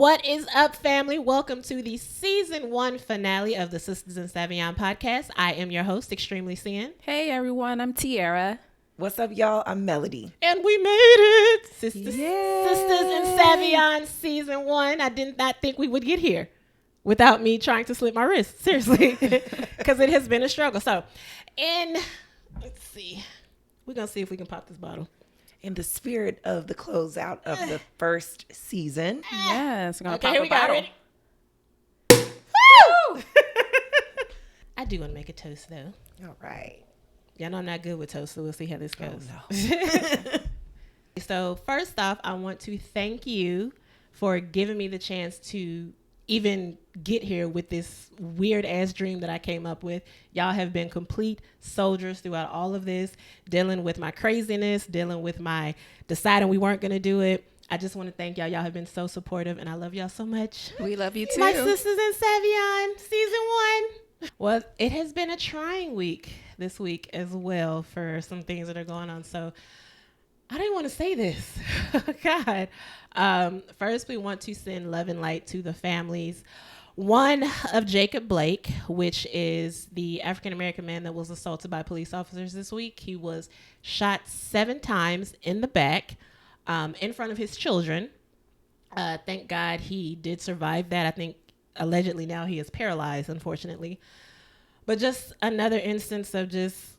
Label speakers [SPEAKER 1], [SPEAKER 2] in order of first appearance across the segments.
[SPEAKER 1] What is up, family? Welcome to the season 1 finale of the Sistas Sauvignon podcast. I am your host, Extremely Sin.
[SPEAKER 2] Hey everyone, I'm Tiara.
[SPEAKER 3] What's up, y'all? I'm Melody.
[SPEAKER 1] And we made it! Sistas Sauvignon season 1. I did not think we would get here without me trying to slip my wrist. Seriously. Because it has been a struggle. So, let's see. We're going to see if we can pop this bottle.
[SPEAKER 3] In the spirit of the closeout of the first season.
[SPEAKER 2] Yes, we're gonna
[SPEAKER 1] Okay,
[SPEAKER 2] pop
[SPEAKER 1] here
[SPEAKER 2] a
[SPEAKER 1] we go.
[SPEAKER 2] bottle.
[SPEAKER 1] Ready? I do want to make a toast, though.
[SPEAKER 3] All right.
[SPEAKER 1] Y'all know I'm not good with toast, so we'll see how this goes.
[SPEAKER 3] Oh, no.
[SPEAKER 1] So first off, I want to thank you for giving me the chance to even get here with this weird ass dream that I came up with. Y'all have been complete soldiers throughout all of this, dealing with my craziness, dealing with my deciding we weren't going to do it. I just want to thank y'all. Y'all have been so supportive, and I love y'all so much.
[SPEAKER 2] We love you too.
[SPEAKER 1] My Sistas in Sauvignon, season 1. Well, it has been a trying week this week as well for some things that are going on. So I don't even want to say this. God. First, we want to send love and light to the families. One of Jacob Blake, which is the African-American man that was assaulted by police officers this week. He was shot 7 times in the back in front of his children. Thank God he did survive that. I think allegedly now he is paralyzed, unfortunately. But just another instance of just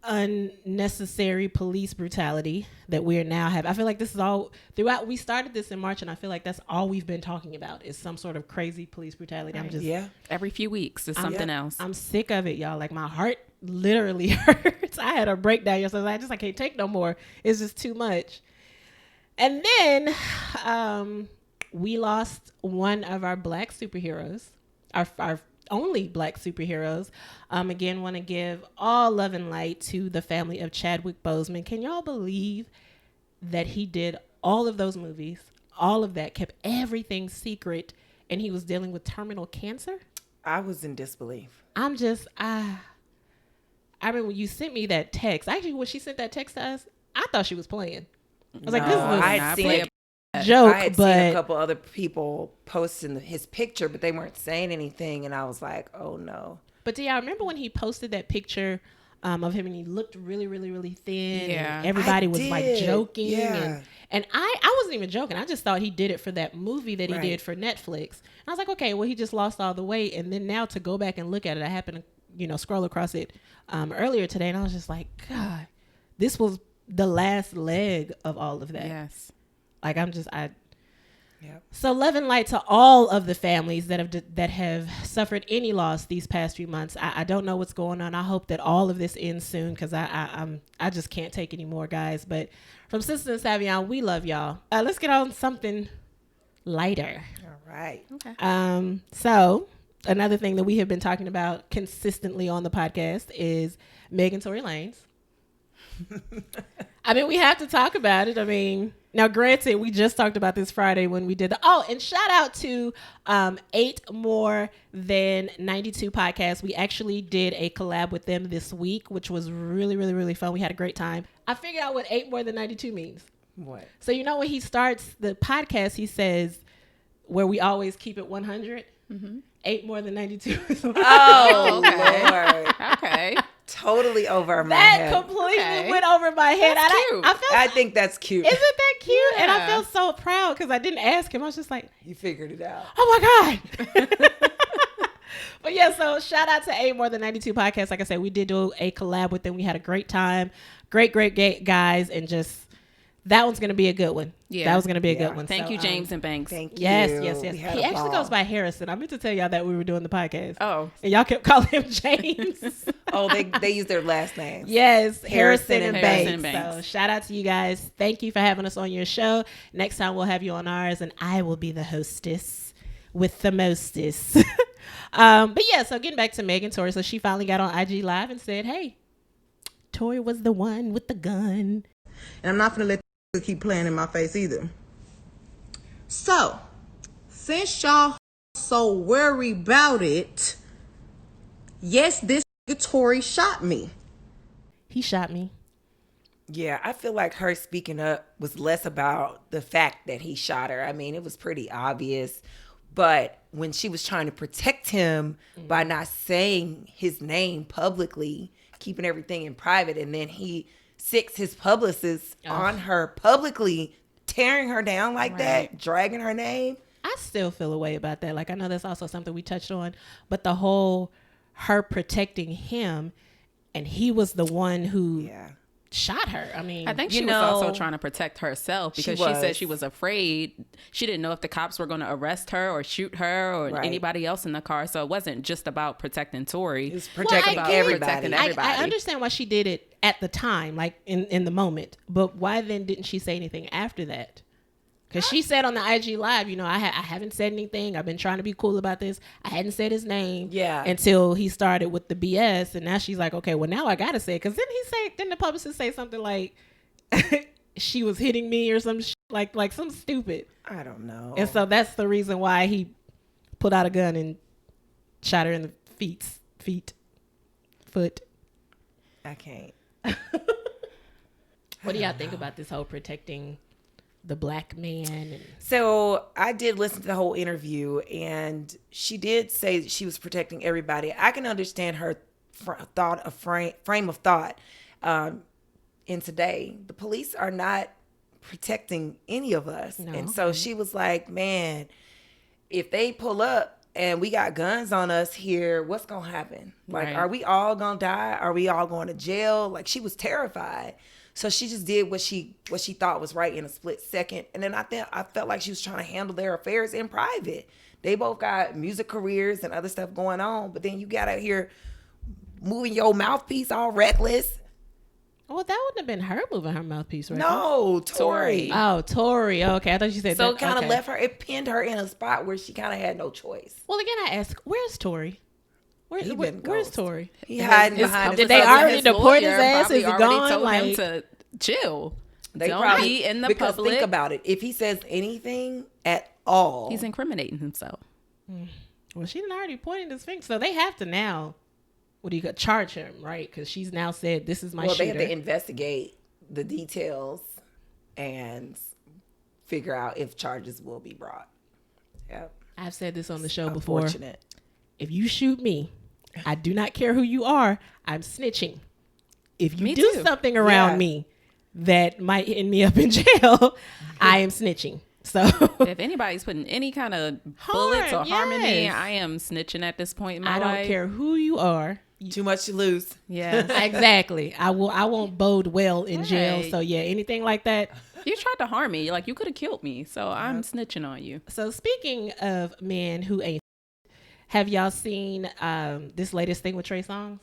[SPEAKER 1] unnecessary police brutality that we're now have. I feel like this is all throughout. We started this in March, and I feel like that's all we've been talking about is some sort of crazy police brutality.
[SPEAKER 3] Right.
[SPEAKER 1] I'm just
[SPEAKER 2] Every few weeks is something else.
[SPEAKER 1] I'm sick of it, y'all. Like my heart literally hurts. I had a breakdown yesterday. I can't take no more. It's just too much. And then we lost one of our black superheroes, our only black superheroes. Again, want to give all love and light to the family of Chadwick Boseman. Can y'all believe that he did all of those movies, all of that, kept everything secret, and he was dealing with terminal cancer?
[SPEAKER 3] I was in disbelief.
[SPEAKER 1] I mean, when you sent me that text, actually, when she sent that text to us, I thought she was playing. I was like, this is
[SPEAKER 3] I had seen
[SPEAKER 1] a joke,
[SPEAKER 3] I had
[SPEAKER 1] but
[SPEAKER 3] seen a couple other people posting his picture, but they weren't saying anything, and I was like, oh no.
[SPEAKER 1] But do y'all remember when he posted that picture of him and he looked really, really, really thin?
[SPEAKER 2] Yeah.
[SPEAKER 1] And everybody was like joking.
[SPEAKER 3] Yeah.
[SPEAKER 1] And I wasn't even joking. I just thought he did it for that movie that he
[SPEAKER 3] Right.
[SPEAKER 1] did for Netflix. And I was like, okay, well, he just lost all the weight. And then now to go back and look at it, I happened to, scroll across it earlier today. And I was just like, God, this was the last leg of all of that.
[SPEAKER 2] Yes.
[SPEAKER 1] Like
[SPEAKER 3] Yep.
[SPEAKER 1] So love and light to all of the families that have suffered any loss these past few months. I don't know what's going on. I hope that all of this ends soon because I just can't take any more, guys. But from Sistas Sauvignon, we love y'all. Let's get on something lighter.
[SPEAKER 3] All right.
[SPEAKER 2] Okay.
[SPEAKER 1] So another thing that we have been talking about consistently on the podcast is Tory Lanez. I mean, we have to talk about it. I mean, now granted, we just talked about this Friday when we did and shout out to 8 More Than 92 podcast. We actually did a collab with them this week, which was really, really, really fun. We had a great time. I figured out what 8 More Than 92 means.
[SPEAKER 3] What?
[SPEAKER 1] So when he starts the podcast, he says, where we always keep it 100, 8 More Than 92.
[SPEAKER 3] Oh, Lord.
[SPEAKER 2] Okay.
[SPEAKER 3] Totally over my
[SPEAKER 1] That
[SPEAKER 3] head.
[SPEAKER 1] completely went over my head.
[SPEAKER 2] That's cute.
[SPEAKER 1] I
[SPEAKER 3] think that's cute.
[SPEAKER 1] Isn't that cute?
[SPEAKER 2] Yeah.
[SPEAKER 1] And I felt so proud because I didn't ask him. I was just like,
[SPEAKER 3] You figured it out.
[SPEAKER 1] oh my God. But yeah, so shout out to 8 More Than 92 podcast. Like I said, we did do a collab with them. We had a great time. Great guys. And just, that one's going to be a good one.
[SPEAKER 2] Yeah.
[SPEAKER 1] That was going to be a good one.
[SPEAKER 2] Thank you, James and Banks.
[SPEAKER 3] Thank you.
[SPEAKER 1] Yes.
[SPEAKER 3] We
[SPEAKER 1] He
[SPEAKER 3] had a
[SPEAKER 1] actually
[SPEAKER 3] ball.
[SPEAKER 1] goes by Harrison. I meant to tell y'all that we were doing the podcast.
[SPEAKER 2] Oh.
[SPEAKER 1] And y'all kept calling him James.
[SPEAKER 3] Oh, they use their last names.
[SPEAKER 1] Yes, Harrison and
[SPEAKER 2] Banks.
[SPEAKER 1] So shout out to you guys. Thank you for having us on your show. Next time we'll have you on ours, and I will be the hostess with the mostest. But yeah, so getting back to Tory. So she finally got on IG Live and said, hey, Tory was the one with the gun.
[SPEAKER 4] And I'm not going to let keep playing in my face either. So, since y'all so worried about it, yes, this Tory shot me.
[SPEAKER 1] He shot me.
[SPEAKER 3] Yeah, I feel like her speaking up was less about the fact that he shot her. I mean, it was pretty obvious. But when she was trying to protect him by not saying his name publicly, keeping everything in private, and then he sicks his publicist on her publicly, tearing her down like that, dragging her name.
[SPEAKER 1] I still feel a way about that. Like, I know that's also something we touched on, but the whole her protecting him, and he was the one who shot her. I mean,
[SPEAKER 2] I think she was also trying to protect herself because she said she was afraid. She didn't know if the cops were going to arrest her or shoot her or anybody else in the car. So it wasn't just about protecting Tory.
[SPEAKER 3] It was protecting everybody.
[SPEAKER 1] I understand why she did it at the time, like in the moment. But why then didn't she say anything after that? Because she said on the IG Live, you know, I haven't said anything. I've been trying to be cool about this. I hadn't said his name until he started with the BS. And now she's like, okay, well, now I got to say it. Because then the publicist say something like she was hitting me or some shit, like some stupid.
[SPEAKER 3] I don't know.
[SPEAKER 1] And so that's the reason why he pulled out a gun and shot her in the foot.
[SPEAKER 3] I can't.
[SPEAKER 1] What do y'all think about this whole protecting the black man?
[SPEAKER 3] So I did listen to the whole interview, and she did say that she was protecting everybody. I can understand her frame of thought. In today, the police are not protecting any of us. No. And so she was like, man, if they pull up and we got guns on us here, what's going to happen? Like, are we all going to die? Are we all going to jail? Like, she was terrified. So she just did what she thought was right in a split second. And then I felt like she was trying to handle their affairs in private. They both got music careers and other stuff going on. But then you got out here moving your mouthpiece all reckless.
[SPEAKER 1] Well, that wouldn't have been her moving her mouthpiece, right?
[SPEAKER 3] No, Tory.
[SPEAKER 1] Oh, Tory. Okay, I thought you said
[SPEAKER 3] so
[SPEAKER 1] that.
[SPEAKER 3] So it kind of left her, it pinned her in a spot where she kind of had no choice.
[SPEAKER 1] Well, again, I ask, where's Tory? Where's Tory?
[SPEAKER 3] He hiding behind.
[SPEAKER 1] Did they already deport his ass? Is he gone?
[SPEAKER 2] Told him to chill.
[SPEAKER 3] They
[SPEAKER 2] don't
[SPEAKER 3] probably
[SPEAKER 2] be in the
[SPEAKER 3] because
[SPEAKER 2] public.
[SPEAKER 3] Think about it. If he says anything at all,
[SPEAKER 2] he's incriminating himself.
[SPEAKER 1] Well, she didn't already pointed his finger, so they have to now. What do you got? Charge him, right? Because she's now said this is my shooter.
[SPEAKER 3] Well, they have to investigate the details and figure out if charges will be brought. Yep.
[SPEAKER 1] I've said this on the show before. If you shoot me, I do not care who you are. I'm snitching. If you do something around me that might end me up in jail, I am snitching. So
[SPEAKER 2] if anybody's putting any kind of bullets or harm in me, I am snitching at this point in my life.
[SPEAKER 1] I don't care who you are.
[SPEAKER 3] Too much to lose.
[SPEAKER 2] Yeah,
[SPEAKER 1] exactly. I won't bode well in jail. So yeah, anything like that.
[SPEAKER 2] You tried to harm me. Like, you could have killed me. So I'm snitching on you.
[SPEAKER 1] So speaking of men who ain't, have y'all seen this latest thing with Trey Songz?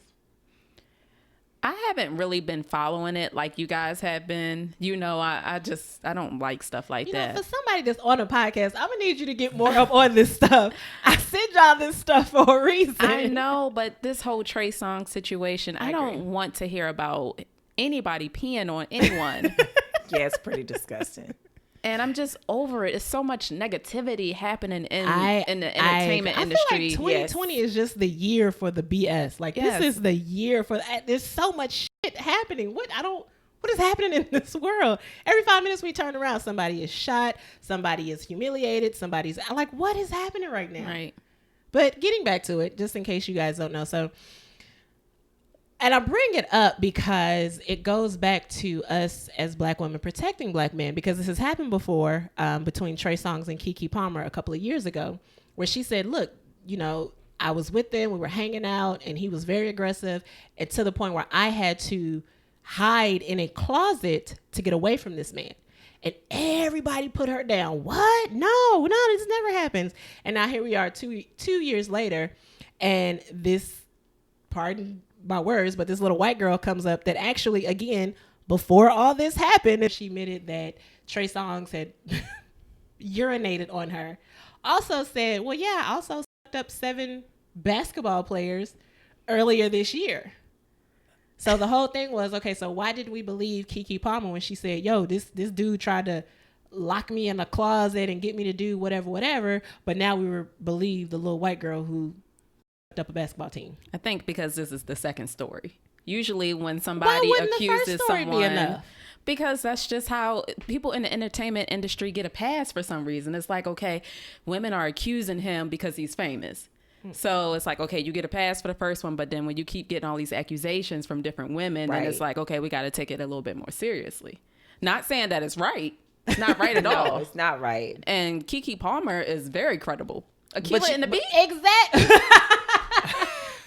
[SPEAKER 2] I haven't really been following it like you guys have been. You know, I don't like stuff like that.
[SPEAKER 1] For somebody that's on a podcast, I'm gonna need you to get more up on this stuff. I send y'all this stuff for a reason.
[SPEAKER 2] I know, but this whole Trey Songz situation, I don't want to hear about anybody peeing on anyone.
[SPEAKER 3] Yeah, it's pretty disgusting.
[SPEAKER 2] And I'm just over it. It's so much negativity happening in the entertainment industry.
[SPEAKER 1] I feel like 2020 is just the year for the BS. Like, this is the year for that. There's so much shit happening. What is happening in this world? Every 5 minutes we turn around, somebody is shot, somebody is humiliated, somebody's like, what is happening right now?
[SPEAKER 2] Right.
[SPEAKER 1] But getting back to it, just in case you guys don't know. And I bring it up because it goes back to us as black women protecting black men, because this has happened before between Trey Songz and Keke Palmer a couple of years ago, where she said, look, you know, I was with them, we were hanging out, and he was very aggressive, and to the point where I had to hide in a closet to get away from this man. And everybody put her down. What? No, this never happens. And now here we are 2 years later, and this, pardon my words, but this little white girl comes up that actually, again, before all this happened, she admitted that Trey Songz had urinated on her. Also said, well, yeah, I also sucked up 7 basketball players earlier this year. So the whole thing was, okay, so why did we believe Keke Palmer when she said, yo, this dude tried to lock me in a closet and get me to do whatever, but now we believe the little white girl who up a basketball team?
[SPEAKER 2] I think because this is the second story. Usually when somebody accuses someone, Because that's just how people in the entertainment industry get a pass for some reason. It's like, okay, women are accusing him because he's famous. So it's like, okay, you get a pass for the first one, but then when you keep getting all these accusations from different women, then it's like, okay, we got to take it a little bit more seriously. Not saying that it's right. It's not right at all.
[SPEAKER 3] No, it's not right.
[SPEAKER 2] And Keke Palmer is very credible. Aquila and the Beat?
[SPEAKER 1] Exactly.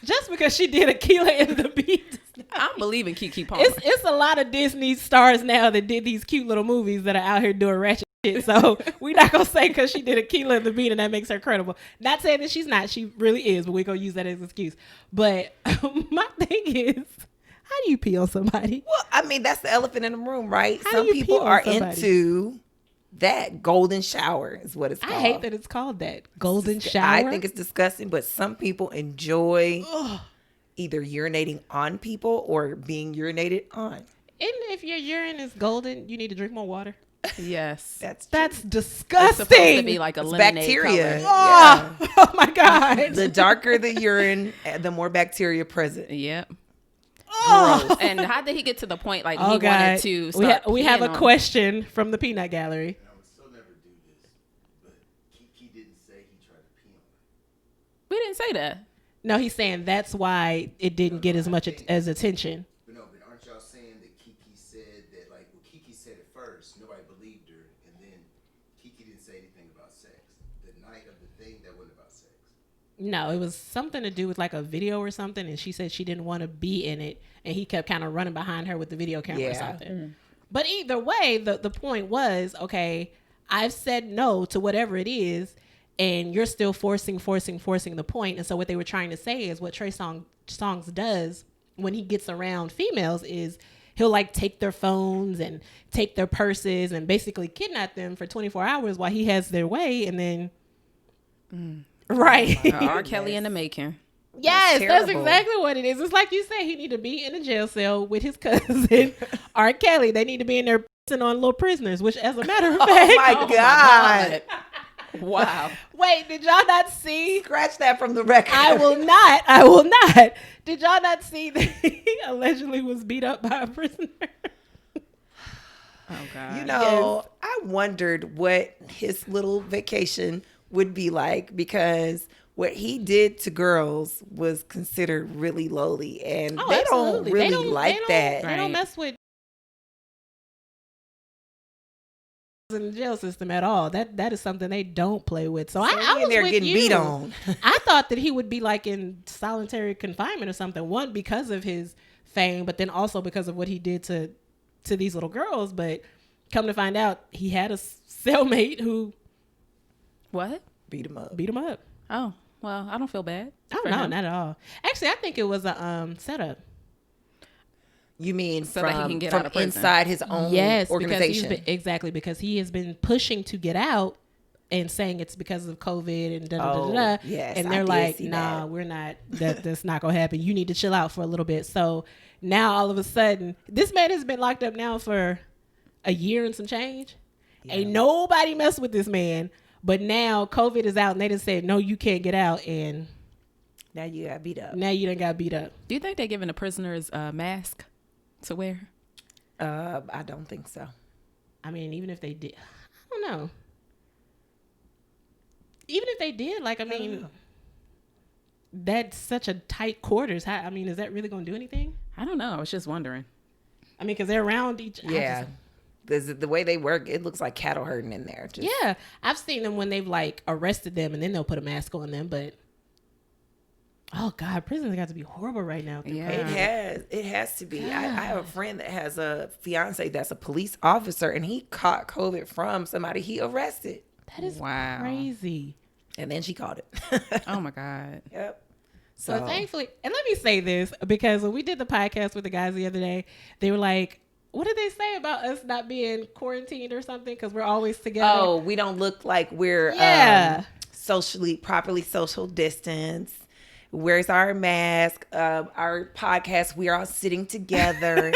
[SPEAKER 1] Just because she did Aquila and the Beat.
[SPEAKER 2] I'm believing Keke Palmer.
[SPEAKER 1] It's a lot of Disney stars now that did these cute little movies that are out here doing ratchet shit. So we're not going to say because she did Aquila and the Beat and that makes her credible. Not saying that she's not. She really is, but we're going to use that as an excuse. But my thing is, how do you pee on somebody?
[SPEAKER 3] Well, I mean, that's the elephant in the room, right?
[SPEAKER 1] How
[SPEAKER 3] Some
[SPEAKER 1] do you
[SPEAKER 3] people
[SPEAKER 1] pee on
[SPEAKER 3] are
[SPEAKER 1] somebody?
[SPEAKER 3] into that golden shower is what it's called.
[SPEAKER 1] I hate that it's called that. Golden shower.
[SPEAKER 3] I think it's disgusting, but some people enjoy either urinating on people or being urinated on.
[SPEAKER 1] And if your urine is golden, you need to drink more water.
[SPEAKER 2] Yes.
[SPEAKER 3] That's
[SPEAKER 1] disgusting.
[SPEAKER 2] It's supposed to be like a
[SPEAKER 3] It's
[SPEAKER 2] lemonade
[SPEAKER 3] bacteria.
[SPEAKER 2] color.
[SPEAKER 1] Oh, oh my God.
[SPEAKER 3] The darker the urine, the more bacteria present.
[SPEAKER 2] Yep.
[SPEAKER 1] Oh.
[SPEAKER 2] And how did he get to the point like
[SPEAKER 1] Oh,
[SPEAKER 2] he
[SPEAKER 1] God.
[SPEAKER 2] wanted to start
[SPEAKER 1] We have
[SPEAKER 2] peeing
[SPEAKER 1] a
[SPEAKER 2] on-
[SPEAKER 1] question from the Peanut Gallery.
[SPEAKER 5] I would still never do this, but Keke didn't say he tried to pee on her.
[SPEAKER 2] We didn't say that.
[SPEAKER 1] No, he's saying that's why it didn't get as much as attention.
[SPEAKER 5] But aren't y'all saying that Keke said that, like, well, Keke said it first, nobody believed her, and then Keke didn't say anything about sex. The night of the thing, that wasn't about sex.
[SPEAKER 1] No, it was something to do with like a video or something, and she said she didn't want to be in it, and he kept kind of running behind her with the video camera or something. But either way, the point was, okay, I've said no to whatever it is, and you're still forcing the point. And so what they were trying to say is what Trey Songz does when he gets around females is he'll like take their phones and take their purses and basically kidnap them for 24 hours while he has their way, and then right.
[SPEAKER 2] R. Kelly in the making.
[SPEAKER 1] Yes, that's
[SPEAKER 3] terrible.
[SPEAKER 1] exactly what it is. It's like you said, he need to be in a jail cell with his cousin, R. Kelly. They need to be in there pissing on little prisoners, which as a matter of fact.
[SPEAKER 3] Oh my God.
[SPEAKER 2] Wow.
[SPEAKER 1] Wait, did y'all not see?
[SPEAKER 3] Scratch that from the record.
[SPEAKER 1] I will not. Did y'all not see that he allegedly was beat up by a prisoner?
[SPEAKER 2] Oh God.
[SPEAKER 3] You know, I wondered what his little vacation would be like because what he did to girls was considered really lowly, and they don't
[SPEAKER 1] absolutely.
[SPEAKER 3] really like that.
[SPEAKER 1] They don't
[SPEAKER 2] Right.
[SPEAKER 1] mess with in the jail system at all. That is something they don't play with. So I
[SPEAKER 3] he
[SPEAKER 1] was
[SPEAKER 3] in there
[SPEAKER 1] with
[SPEAKER 3] getting
[SPEAKER 1] you.
[SPEAKER 3] beat on.
[SPEAKER 1] I thought that he would be like in solitary confinement or something. One, because of his fame, but then also because of what he did to these little girls. But come to find out, he had a cellmate who
[SPEAKER 2] What?
[SPEAKER 3] Beat him up.
[SPEAKER 1] beat him up.
[SPEAKER 2] Oh, well, I don't feel bad.
[SPEAKER 1] Oh
[SPEAKER 2] for
[SPEAKER 1] no,
[SPEAKER 2] him.
[SPEAKER 1] not at all. Actually, I think it was a setup.
[SPEAKER 3] You mean
[SPEAKER 2] So that he
[SPEAKER 3] from,
[SPEAKER 2] can get
[SPEAKER 3] from
[SPEAKER 2] out of prison.
[SPEAKER 3] inside his own
[SPEAKER 1] Yes,
[SPEAKER 3] organization?
[SPEAKER 1] because he has been pushing to get out and saying it's because of COVID and da da da
[SPEAKER 3] Oh,
[SPEAKER 1] da.
[SPEAKER 3] yes,
[SPEAKER 1] and
[SPEAKER 3] I
[SPEAKER 1] they're
[SPEAKER 3] did
[SPEAKER 1] like,
[SPEAKER 3] see
[SPEAKER 1] nah,
[SPEAKER 3] that.
[SPEAKER 1] we're not. That's not gonna happen. You need to chill out for a little bit. So now all of a sudden, this man has been locked up now for a year and some change. Ain't nobody mess with this man. But now COVID is out, and they just said, no, you can't get out, and
[SPEAKER 3] Now you got beat up.
[SPEAKER 1] now you done got beat up.
[SPEAKER 2] Do you think they're giving the prisoners a mask to wear?
[SPEAKER 3] I don't think so.
[SPEAKER 1] I mean, even if they did, I don't know. Even if they did, like, I mean, that's such a tight quarters. How, I mean, is that really going to do anything?
[SPEAKER 2] I don't know. I was just wondering.
[SPEAKER 1] I mean, because they're around each other.
[SPEAKER 3] Yeah. The way they work, it looks like cattle herding in there. Just,
[SPEAKER 1] Yeah. I've seen them when they've, like, arrested them and then they'll put a mask on them. But, oh, God, prisons got to be horrible right now.
[SPEAKER 2] Yeah.
[SPEAKER 3] It has to be. I have a friend that has a fiance that's a police officer, and he caught COVID from somebody he arrested,
[SPEAKER 1] That is
[SPEAKER 2] Wow.
[SPEAKER 1] crazy.
[SPEAKER 3] and then she caught it.
[SPEAKER 2] Oh my God.
[SPEAKER 3] Yep.
[SPEAKER 1] So thankfully, and let me say this, because when we did the podcast with the guys the other day, they were like, what did they say about us not being quarantined or something? Because we're always together.
[SPEAKER 3] Oh, we don't look like we're properly social distance. Where's our mask? Our podcast, we are all sitting together.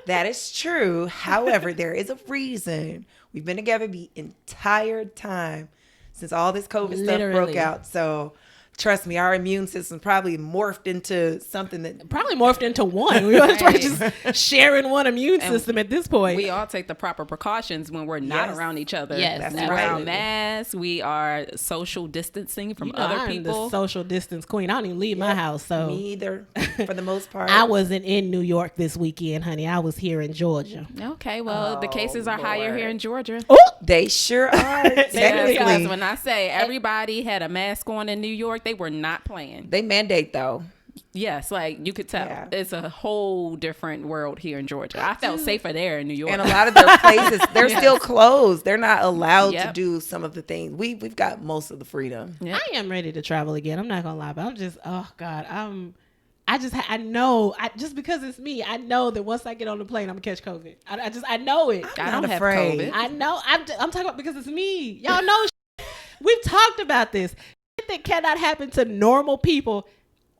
[SPEAKER 3] That is true. However, there is a reason. We've been together the entire time since all this COVID stuff broke
[SPEAKER 1] Literally.
[SPEAKER 3] out. So trust me, our immune system probably morphed into something that
[SPEAKER 1] Probably morphed into one. We're just sharing one immune system at this point.
[SPEAKER 2] We all take the proper precautions when we're not
[SPEAKER 3] Yes.
[SPEAKER 2] around each other.
[SPEAKER 1] Yes,
[SPEAKER 3] That's
[SPEAKER 2] we
[SPEAKER 3] right.
[SPEAKER 2] wear masks. We are social distancing from other
[SPEAKER 1] I'm
[SPEAKER 2] people.
[SPEAKER 1] the social distance queen. I don't even leave my house, so
[SPEAKER 3] me either, for the most part.
[SPEAKER 1] I wasn't in New York this weekend, honey. I was here in Georgia.
[SPEAKER 2] Okay, well, the cases are higher
[SPEAKER 3] Lord.
[SPEAKER 2] here in Georgia.
[SPEAKER 3] They sure are.
[SPEAKER 2] Because
[SPEAKER 3] Technically,
[SPEAKER 2] when I say everybody had a mask on in New York, they were not playing.
[SPEAKER 3] they mandate though.
[SPEAKER 2] Yes, like you could tell.
[SPEAKER 3] Yeah.
[SPEAKER 2] It's a whole different world here in Georgia. I felt safer there in New York.
[SPEAKER 3] And a lot of their places, they're still closed. They're not allowed to
[SPEAKER 2] Yep.
[SPEAKER 3] do some of the things. We've got most of the freedom.
[SPEAKER 2] Yep.
[SPEAKER 1] I am ready to travel again. I'm not gonna lie, but I'm just, oh God, I know, just because it's me, I know that once I get on the plane, I'm gonna catch COVID. I know it.
[SPEAKER 2] I
[SPEAKER 3] not
[SPEAKER 2] don't have
[SPEAKER 3] afraid.
[SPEAKER 2] COVID.
[SPEAKER 1] I know. I'm talking about because it's me. Y'all know. We've talked about this. Shit that cannot happen to normal people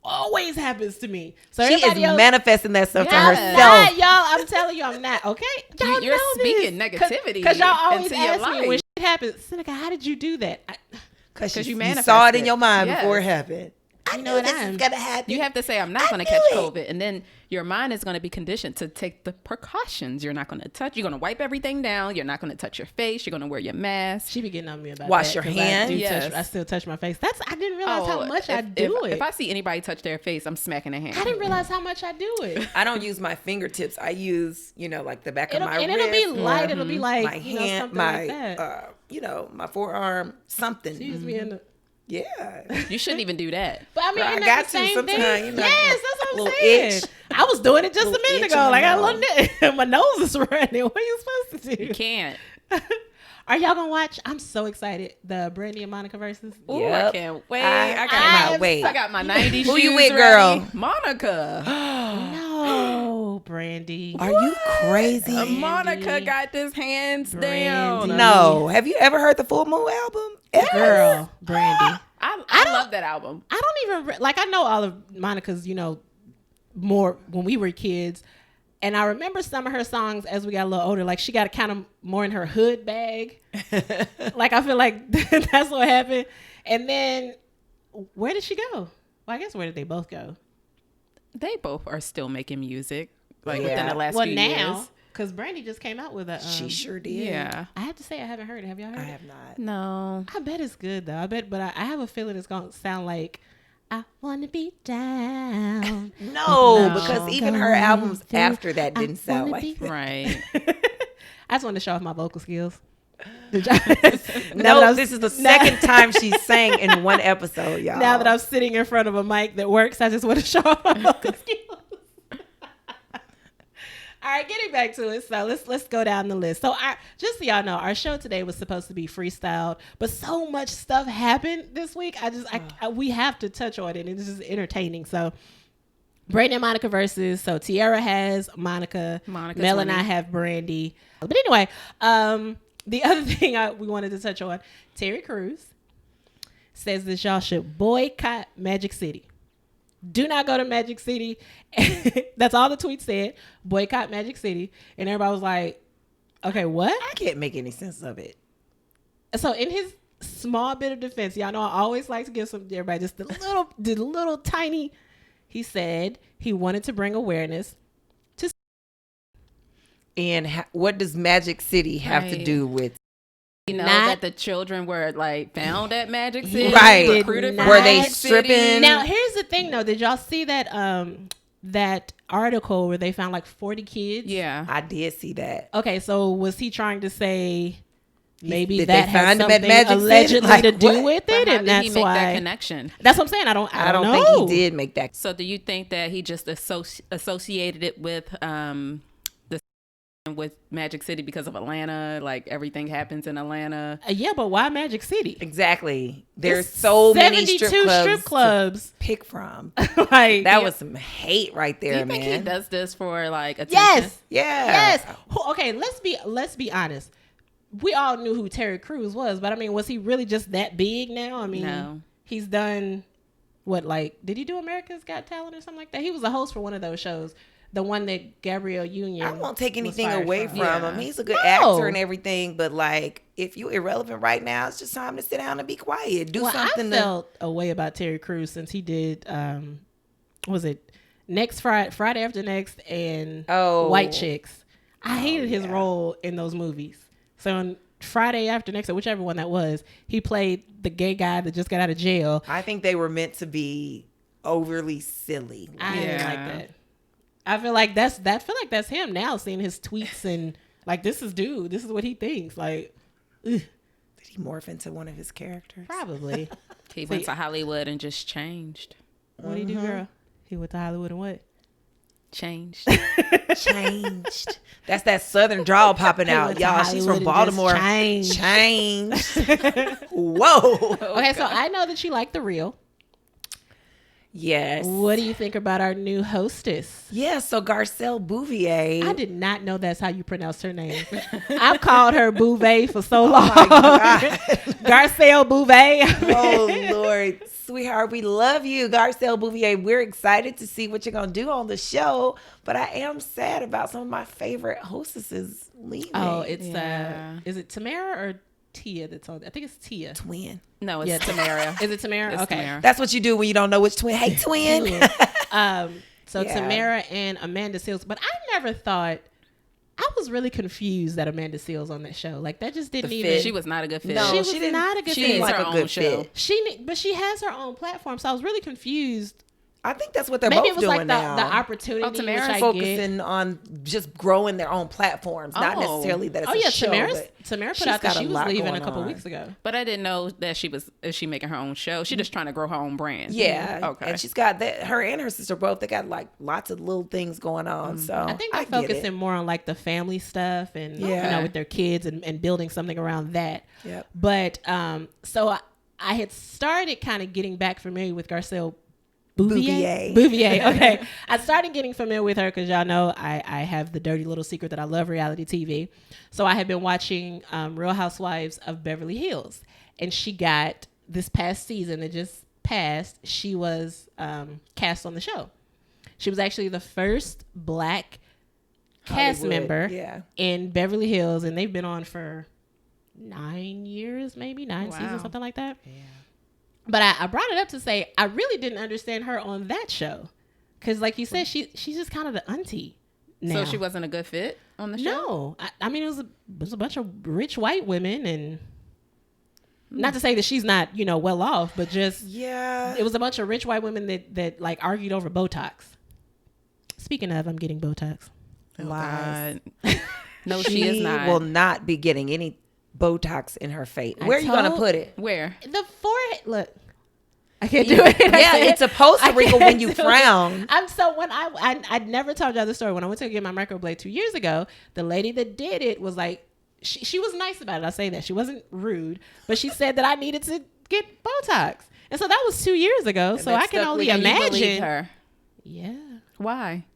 [SPEAKER 1] always happens to me. So
[SPEAKER 3] She is
[SPEAKER 1] everybody else,
[SPEAKER 3] manifesting that stuff to
[SPEAKER 1] I'm
[SPEAKER 3] herself.
[SPEAKER 1] not, y'all. I'm telling you, I'm not. Okay, y'all
[SPEAKER 2] You're
[SPEAKER 1] know
[SPEAKER 2] speaking
[SPEAKER 1] this.
[SPEAKER 2] negativity
[SPEAKER 1] because y'all always
[SPEAKER 2] into your
[SPEAKER 1] ask me when
[SPEAKER 2] life.
[SPEAKER 1] shit happens. Seneca, how did you do that?
[SPEAKER 3] Because
[SPEAKER 2] you
[SPEAKER 3] you
[SPEAKER 2] manifested
[SPEAKER 3] saw it in
[SPEAKER 2] it.
[SPEAKER 3] your mind
[SPEAKER 2] Yes.
[SPEAKER 3] before it happened. I
[SPEAKER 1] You
[SPEAKER 3] know
[SPEAKER 1] know what
[SPEAKER 3] this
[SPEAKER 1] I'm-
[SPEAKER 3] is gonna happen.
[SPEAKER 2] You have to say, I'm not going to
[SPEAKER 3] knew
[SPEAKER 2] catch
[SPEAKER 3] it.
[SPEAKER 2] COVID. And then your mind is going to be conditioned to take the precautions. You're not going to touch. You're going to wipe everything down. You're not going to touch your face. You're going to wear your mask.
[SPEAKER 1] She be getting on me about
[SPEAKER 3] Wash
[SPEAKER 1] that,
[SPEAKER 3] your
[SPEAKER 1] 'cause
[SPEAKER 3] hands.
[SPEAKER 1] I,
[SPEAKER 2] Yes.
[SPEAKER 1] I still touch my face. I didn't realize how much I
[SPEAKER 2] if,
[SPEAKER 1] do it.
[SPEAKER 2] If I see anybody touch their face, I'm smacking their hand.
[SPEAKER 1] I didn't realize how much I do it.
[SPEAKER 3] I don't use my fingertips. I use, like the back of my wrist.
[SPEAKER 1] It'll be light. It'll be like
[SPEAKER 3] my hand,
[SPEAKER 1] something
[SPEAKER 3] my,
[SPEAKER 1] like that.
[SPEAKER 3] my forearm, something.
[SPEAKER 1] She used me in the.
[SPEAKER 3] Yeah.
[SPEAKER 2] You shouldn't even do that.
[SPEAKER 1] But I mean,
[SPEAKER 3] Bro, I
[SPEAKER 1] isn't
[SPEAKER 3] got
[SPEAKER 1] that
[SPEAKER 3] to
[SPEAKER 1] the same
[SPEAKER 3] sometime,
[SPEAKER 1] thing?
[SPEAKER 3] you know,
[SPEAKER 1] Yes, that's what I'm
[SPEAKER 3] little
[SPEAKER 1] saying.
[SPEAKER 3] itch.
[SPEAKER 1] I was doing it just a
[SPEAKER 3] Little
[SPEAKER 1] minute
[SPEAKER 3] itch
[SPEAKER 1] ago.
[SPEAKER 3] in
[SPEAKER 1] Like
[SPEAKER 3] the
[SPEAKER 1] I little my nose is running. What are you supposed to do?
[SPEAKER 2] You can't.
[SPEAKER 1] Are y'all gonna watch? I'm so excited. The Brandy and Monica versus.
[SPEAKER 2] Ooh,
[SPEAKER 3] Yep.
[SPEAKER 2] I can't wait.
[SPEAKER 3] I
[SPEAKER 2] got
[SPEAKER 3] cannot wait.
[SPEAKER 2] I got my 90s
[SPEAKER 3] Who you
[SPEAKER 2] shoes
[SPEAKER 3] with,
[SPEAKER 2] ready.
[SPEAKER 3] girl?
[SPEAKER 2] Monica.
[SPEAKER 1] No, Brandy.
[SPEAKER 3] Are you crazy?
[SPEAKER 2] Monica got this hands down.
[SPEAKER 1] Brandy.
[SPEAKER 3] No. Have you ever heard the Full Moon album? Yes.
[SPEAKER 1] Girl, Brandy.
[SPEAKER 2] I love that album.
[SPEAKER 1] I don't even like. I know all of Monica's. More when we were kids, and I remember some of her songs as we got a little older. Like she got kind of more in her hood bag. Like I feel like that's what happened. And then where did she go? Well, I guess where did they both go?
[SPEAKER 2] They both are still making music, like
[SPEAKER 3] Yeah.
[SPEAKER 2] within the last
[SPEAKER 1] Well,
[SPEAKER 2] few
[SPEAKER 1] now
[SPEAKER 2] years.
[SPEAKER 1] because Brandy just came out with a.
[SPEAKER 3] She sure did.
[SPEAKER 2] Yeah.
[SPEAKER 1] I have to say I haven't heard it. Have y'all heard
[SPEAKER 3] I
[SPEAKER 1] it?
[SPEAKER 3] have not.
[SPEAKER 2] No.
[SPEAKER 1] I bet it's good though. But I have a feeling it's gonna sound like I wanna be down.
[SPEAKER 3] No,
[SPEAKER 2] No.
[SPEAKER 3] because even her
[SPEAKER 1] Going
[SPEAKER 3] albums
[SPEAKER 1] through,
[SPEAKER 3] after that
[SPEAKER 1] I
[SPEAKER 3] didn't sound
[SPEAKER 1] wanna
[SPEAKER 3] like
[SPEAKER 1] be-
[SPEAKER 3] that.
[SPEAKER 2] Right.
[SPEAKER 1] I just wanted to show off my vocal skills. Did y'all-
[SPEAKER 3] No,
[SPEAKER 1] that
[SPEAKER 3] this is the second time she sang in one episode, y'all.
[SPEAKER 1] Now that I'm sitting in front of a mic that works, I just want to show off my vocal skills. All right, getting back to it. So let's go down the list. So just so y'all know, our show today was supposed to be freestyled, but so much stuff happened this week. We have to touch on it. It's just entertaining. So Brandy and Monica versus. So Tiara has Monica.
[SPEAKER 2] Monica's
[SPEAKER 1] Mel and I
[SPEAKER 2] winning.
[SPEAKER 1] have Brandy. But anyway, the other thing we wanted to touch on, Terry Crews says that y'all should boycott Magic City. Do not go to Magic City. That's all the tweet said. Boycott Magic City. And everybody was like, okay, what?
[SPEAKER 3] I can't make any sense of it.
[SPEAKER 1] So in his small bit of defense, y'all know I always like to give everybody just a little tiny. He said he wanted to bring awareness to.
[SPEAKER 3] And what does Magic City have to
[SPEAKER 2] Right.
[SPEAKER 3] do with?
[SPEAKER 2] You know
[SPEAKER 1] Not-
[SPEAKER 2] that the children were like found at Magic City,
[SPEAKER 3] Right.
[SPEAKER 2] recruited from
[SPEAKER 1] Were they
[SPEAKER 2] Magic
[SPEAKER 3] stripping?
[SPEAKER 2] City.
[SPEAKER 1] Now here's the thing though. Did y'all see that that article where they found like 40 kids?
[SPEAKER 2] Yeah.
[SPEAKER 3] I did see that.
[SPEAKER 1] Okay, so was he trying to say maybe
[SPEAKER 3] Did
[SPEAKER 1] that
[SPEAKER 3] they
[SPEAKER 1] had
[SPEAKER 3] find him at
[SPEAKER 1] something
[SPEAKER 3] Magic City?
[SPEAKER 1] allegedly
[SPEAKER 3] Like,
[SPEAKER 1] to do
[SPEAKER 3] what?
[SPEAKER 1] with
[SPEAKER 2] But
[SPEAKER 1] it,
[SPEAKER 2] how
[SPEAKER 1] and
[SPEAKER 2] did he
[SPEAKER 1] that's
[SPEAKER 2] make
[SPEAKER 1] why
[SPEAKER 2] that connection?
[SPEAKER 1] That's what I'm saying. I don't
[SPEAKER 3] I don't
[SPEAKER 1] know.
[SPEAKER 3] think he did make that.
[SPEAKER 2] So do you think that he just associated it with with Magic City because of Atlanta? Like everything happens in Atlanta.
[SPEAKER 1] Yeah, but why Magic City?
[SPEAKER 3] Exactly. There's
[SPEAKER 1] It's
[SPEAKER 3] so many
[SPEAKER 1] 72
[SPEAKER 3] strip clubs
[SPEAKER 1] clubs.
[SPEAKER 3] to pick from.
[SPEAKER 1] Like
[SPEAKER 3] That was some hate right
[SPEAKER 2] Do
[SPEAKER 3] there,
[SPEAKER 2] you think he
[SPEAKER 3] man.
[SPEAKER 2] does this for like attention?
[SPEAKER 1] yes,
[SPEAKER 3] Yeah.
[SPEAKER 1] yes. Okay, let's be honest. We all knew who Terry Crews was, but I mean, was he really just that big now? I mean,
[SPEAKER 2] No.
[SPEAKER 1] he's done what? Like, did he do America's Got Talent or something like that? He was a host for one of those shows the one that Gabrielle Union.
[SPEAKER 3] I won't take
[SPEAKER 1] was
[SPEAKER 3] anything
[SPEAKER 1] fired
[SPEAKER 3] away
[SPEAKER 1] from.
[SPEAKER 3] from him. He's a good actor and everything, but like, if you irrelevant right now, it's just time to sit down and be quiet. Do something.
[SPEAKER 1] I felt a way about Terry Crews since he did. Was it Next Friday After Next and White Chicks? I hated his role in those movies. So on Friday After Next, or whichever one that was, he played the gay guy that just got out of jail.
[SPEAKER 3] I think they were meant to be overly silly.
[SPEAKER 1] I didn't like that. I feel like that's him now, seeing his tweets and like, this is what he thinks. Like, ugh.
[SPEAKER 3] Did he morph into one of his characters?
[SPEAKER 1] Probably.
[SPEAKER 2] He went to Hollywood and just changed.
[SPEAKER 1] What did he do, girl? He went to Hollywood and what?
[SPEAKER 2] Changed.
[SPEAKER 3] Changed. That's that southern drawl popping out, y'all. She's from Baltimore. Changed. Whoa.
[SPEAKER 1] Okay, so I know that you like The Real.
[SPEAKER 3] Yes.
[SPEAKER 1] What do you think about our new hostess?
[SPEAKER 3] Yeah, so Garcelle Beauvais.
[SPEAKER 1] I did not know that's how you pronounce her name. I've called her Beauvais for so long.
[SPEAKER 3] Oh my God.
[SPEAKER 1] Garcelle Beauvais.
[SPEAKER 3] Oh, Lord. Sweetheart, we love you, Garcelle Beauvais. We're excited to see what you're going to do on the show, but I am sad about some of my favorite hostesses leaving.
[SPEAKER 1] Oh, it's, is it Tamara or Tia that's on? I think it's Tia.
[SPEAKER 3] Twin.
[SPEAKER 2] No, it's Tamara.
[SPEAKER 1] Is it Tamara?
[SPEAKER 2] It's
[SPEAKER 1] okay.
[SPEAKER 2] Tamara.
[SPEAKER 3] That's what you do when you don't know which twin. Hey, twin.
[SPEAKER 1] So Tamara and Amanda Seales. But I never thought, I was really confused that Amanda Seales on that show. Like, that just didn't even.
[SPEAKER 2] She was not a good fit.
[SPEAKER 3] No,
[SPEAKER 1] she was
[SPEAKER 3] didn't,
[SPEAKER 1] not a good
[SPEAKER 3] she
[SPEAKER 1] fit.
[SPEAKER 3] didn't like
[SPEAKER 2] her
[SPEAKER 3] a
[SPEAKER 2] own
[SPEAKER 3] good
[SPEAKER 2] show.
[SPEAKER 3] fit.
[SPEAKER 1] But she has her own platform. So I was really confused.
[SPEAKER 3] I think that's what they're
[SPEAKER 1] Maybe
[SPEAKER 3] both
[SPEAKER 1] it was
[SPEAKER 3] doing
[SPEAKER 1] like
[SPEAKER 3] now.
[SPEAKER 1] the opportunity.
[SPEAKER 2] Oh, Tamara's
[SPEAKER 1] which I get.
[SPEAKER 3] Focusing on just growing their own platforms, not necessarily that it's a show.
[SPEAKER 1] Tamara put out that she was leaving a couple weeks ago.
[SPEAKER 2] But I didn't know that is she making her own show? She just trying to grow her own brand.
[SPEAKER 3] Yeah.
[SPEAKER 2] Okay.
[SPEAKER 3] And she's got that. Her and her sister both. They got like lots of little things going on. So
[SPEAKER 1] I think they're focusing more on like the family stuff and you know, with their kids and building something around that.
[SPEAKER 3] Yep.
[SPEAKER 1] But so I had started kind of getting back familiar with Garcelle Beauvais. Okay. I started getting familiar with her because y'all know I have the dirty little secret that I love reality TV. So I had been watching Real Housewives of Beverly Hills. And she got, this past season that just passed, she was cast on the show. She was actually the first Black cast member in Beverly Hills. And they've been on for 9 years, maybe 9 seasons, something like that. Yeah. But I brought it up to say I really didn't understand her on that show. Because like you said, she's just kind of the auntie now.
[SPEAKER 2] So she wasn't a good fit on the show?
[SPEAKER 1] No. I mean, it was a bunch of rich white women. And not to say that she's not, well off, but just it was a bunch of rich white women that like argued over Botox. Speaking of, I'm getting Botox.
[SPEAKER 3] Lies.
[SPEAKER 2] No, she is not.
[SPEAKER 3] She will not be getting any Botox in her face. Where are you going to put it?
[SPEAKER 2] Where?
[SPEAKER 1] The forehead. Look. I can't do it.
[SPEAKER 3] Yeah, it's supposed to wrinkle when you frown.
[SPEAKER 1] When I never told y'all the story. When I went to get my microblade 2 years ago, the lady that did it was like, she was nice about it. I'll say that. She wasn't rude, but she said that I needed to get Botox. And so that was 2 years ago.
[SPEAKER 3] And
[SPEAKER 1] so I can only imagine.
[SPEAKER 2] Her.
[SPEAKER 1] Yeah.
[SPEAKER 2] Why?